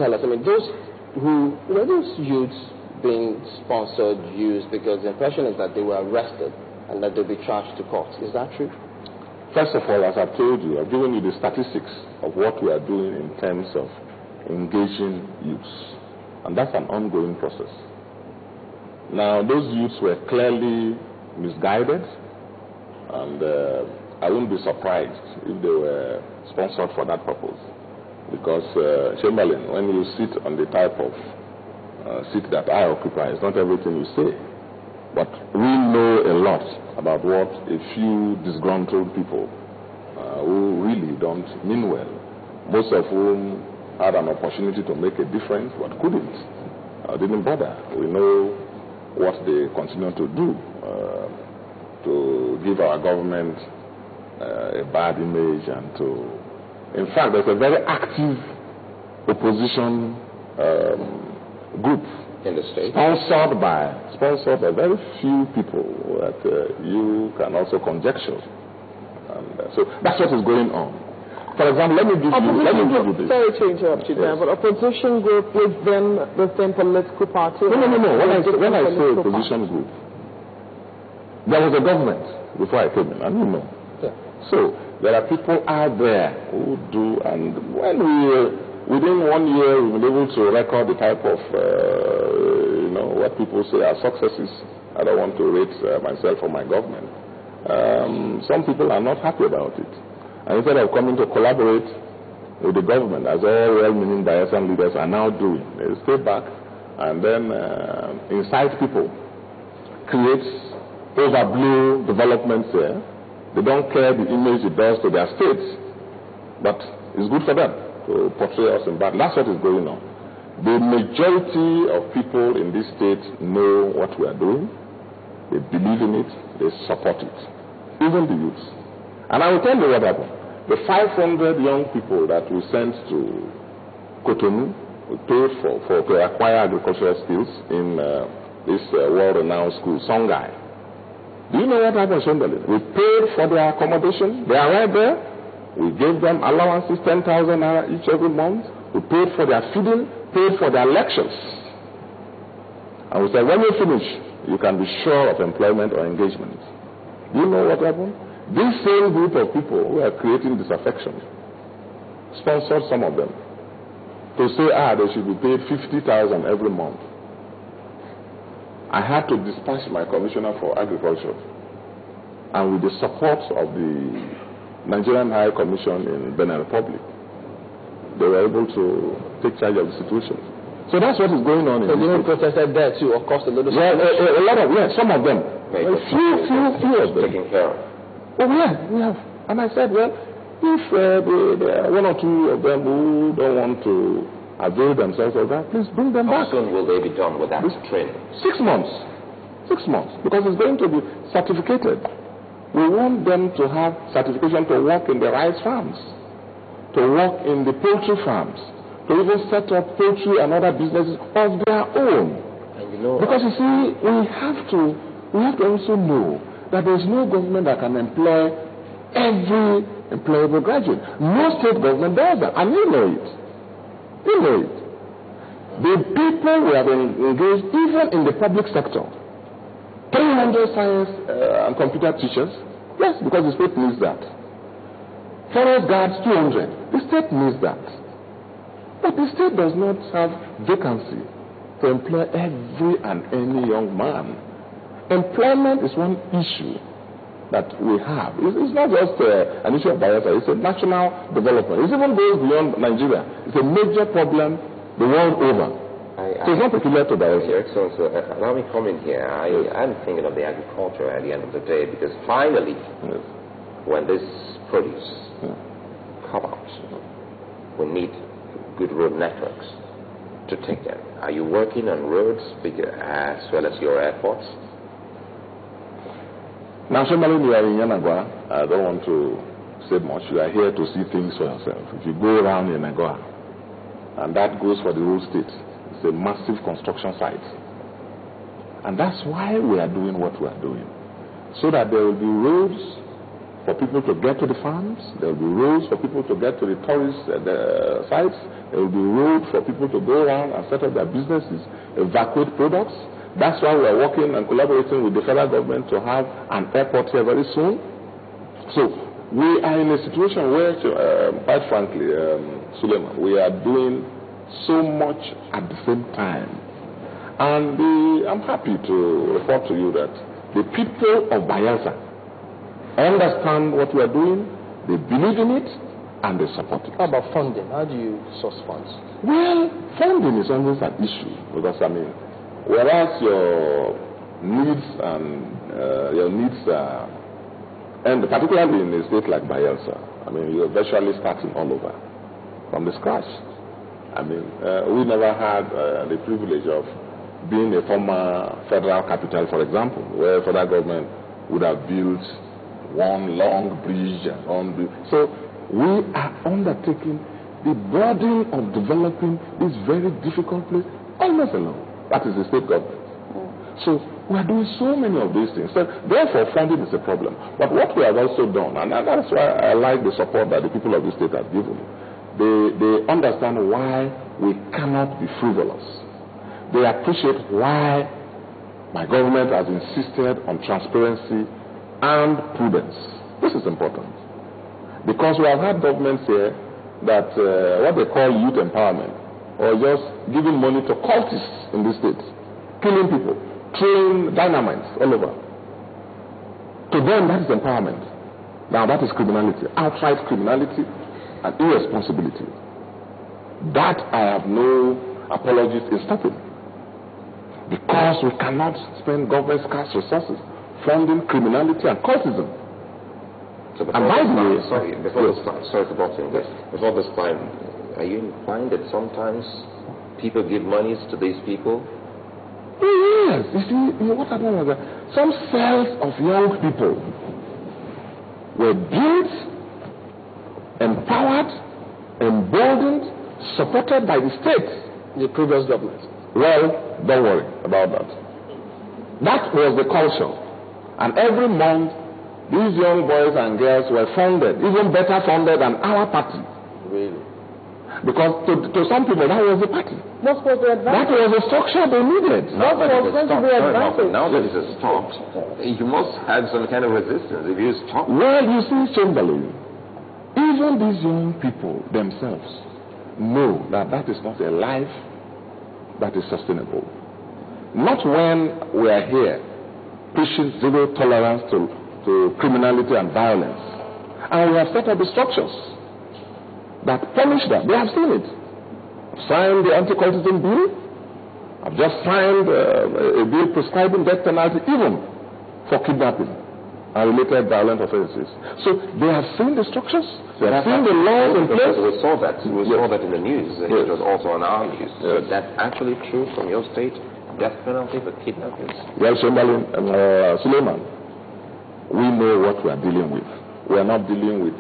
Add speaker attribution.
Speaker 1: tell us, I mean, those youths being sponsored, used, because the impression is that they were arrested and that they'll be charged to court. Is that true?
Speaker 2: First of all, as I've told you, I've given you the statistics of what we are doing in terms of engaging youths. And that's an ongoing process. Now, those youths were clearly misguided, and I wouldn't be surprised if they were sponsored for that purpose. Because, Chamberlain, when you sit on the type of seat that I occupy, it's not everything you say. But we know a lot about what a few disgruntled people who really don't mean well, most of whom had an opportunity to make a difference but couldn't, didn't bother. We know what they continue to do to give our government a bad image and to... In fact, there's a very active opposition group
Speaker 1: in the state,
Speaker 2: sponsored by very few people that you can also conjecture. And so that's what is going on. For example, let me give you this.
Speaker 3: Sorry to interrupt you there, but opposition group within the same political party?
Speaker 2: No. When I say opposition group, there was a government before I came in, and you know.
Speaker 1: Yeah.
Speaker 2: So there are people out there who do, and when within 1 year we've been able to record the type of, what people say are successes. I don't want to rate myself or my government. Some people are not happy about it. And instead of coming to collaborate with the government, as all well-meaning Bayelsa leaders are now doing, they stay back and then incite people, create overblow developments there. They don't care the image it does to their states, but it's good for them to portray us in bad. That's what is going on. The majority of people in this state know what we are doing. They believe in it. They support it. Even the youths. And I will tell you what happened. The 500 young people that we sent to Cotonou, we paid for to acquire agricultural skills in this world-renowned school, Songhai. Do you know what happened, Chamberlain? We paid for their accommodation. They are right there. We gave them allowances, 10,000 naira each every month. We paid for their feeding, paid for their lectures. And we said, when you finish, you can be sure of employment or engagement. Do you know what happened? This same group of people who are creating disaffection sponsored some of them to say, they should be paid 50,000 every month. I had to dispatch my commissioner for agriculture, and with the support of the Nigerian High Commission in Benin Republic, they were able to take charge of the situation. So that's what is going on.
Speaker 1: So you protested there too, of course, a little.
Speaker 2: Yeah, a lot of some of them. Few of them.
Speaker 1: Taken care of.
Speaker 2: Oh yeah, we have. And I said, well, if there are one or two of them who don't want to avail themselves of that, please bring them back.
Speaker 1: How soon will they be done with that training?
Speaker 2: 6 months. 6 months. Because it's going to be certificated. We want them to have certification to work in the rice farms, to work in the poultry farms, to even set up poultry and other businesses of their own.
Speaker 1: And
Speaker 2: because you see, we have to also know that there is no government that can employ every employable graduate. No state government does that, and you know it. You know it. The people we have engaged, even in the public sector, 300 science and computer teachers, yes, because the state needs that. Forest guards, 200. The state needs that. But the state does not have vacancy to employ every and any young man. Employment is one issue that we have. It's not just an issue of Bayelsa, it's a national development. It even goes beyond Nigeria. It's a major problem the world over. So it's not peculiar to Bayelsa.
Speaker 4: Your Excellency, allow me to comment here. I'm thinking of the agriculture at the end of the day, because finally, when this produce come out, we need good road networks to take them. Are you working on roads as well as your airports?
Speaker 2: Now, Chamberlain, you are in Yenagoa. I don't want to say much. You are here to see things for yourself. If you go around Yenagoa, and that goes for the whole state, it's a massive construction site. And that's why we are doing what we are doing. So that there will be roads for people to get to the farms. There will be roads for people to get to the tourist sites. There will be roads for people to go around and set up their businesses, evacuate products. That's why we are working and collaborating with the federal government to have an airport here very soon. So we are in a situation where, quite frankly, Suleiman, we are doing so much at the same time. And I'm happy to report to you that the people of Bayelsa understand what we are doing, they believe in it, and they support it.
Speaker 1: How about funding? How do you source funds?
Speaker 2: Well, funding is always an issue because, whereas your needs and particularly in a state like Bayelsa, you're virtually starting all over from the scratch. We never had the privilege of being a former federal capital, for example, where federal government would have built one long bridge and on. So we are undertaking the burden of developing this very difficult place almost alone. That is the state government. So we are doing so many of these things. So therefore, funding is a problem. But what we have also done, and that's why I like the support that the people of the state have given, they understand why we cannot be frivolous. They appreciate why my government has insisted on transparency and prudence. This is important. Because we have had governments here that what they call youth empowerment, or just giving money to cultists in this state, killing people, throwing dynamite all over. To them, that is empowerment. Now, that is criminality, outright criminality and irresponsibility. That I have no apologies in stopping. Because we cannot spend government scarce resources funding criminality and cultism.
Speaker 4: So before this time, are you implying that sometimes people give monies to these people?
Speaker 2: Yes. You see, what happened was that some cells of young people were built, empowered, emboldened, supported by the state,
Speaker 1: the previous government.
Speaker 2: Well, don't worry about that. That was the culture. And every month, these young boys and girls were funded, even better funded than our party.
Speaker 1: Really?
Speaker 2: Because to some people, that was the party.
Speaker 3: What was the advantage?
Speaker 2: That was the structure they needed.
Speaker 4: Now that it has stopped, you must have some kind of resistance if you stop.
Speaker 2: Well, you see, Chamberlain, even these young people themselves know that that is not a life that is sustainable. Not when we are here preaching zero tolerance to criminality and violence. And we have set up the structures that punish that. They have seen it. I've signed the anti-cultism bill. I've just signed a bill prescribing death penalty even for kidnapping and related violent offenses. So they have seen the structures. They have seen the laws in place.
Speaker 4: We saw that. We saw that in the news. It was also on our news.
Speaker 2: Yes.
Speaker 4: Is that actually true from your state? Death penalty for kidnappers?
Speaker 2: Well, Chamberlain and Suleiman, we know what we are dealing with. We are not dealing with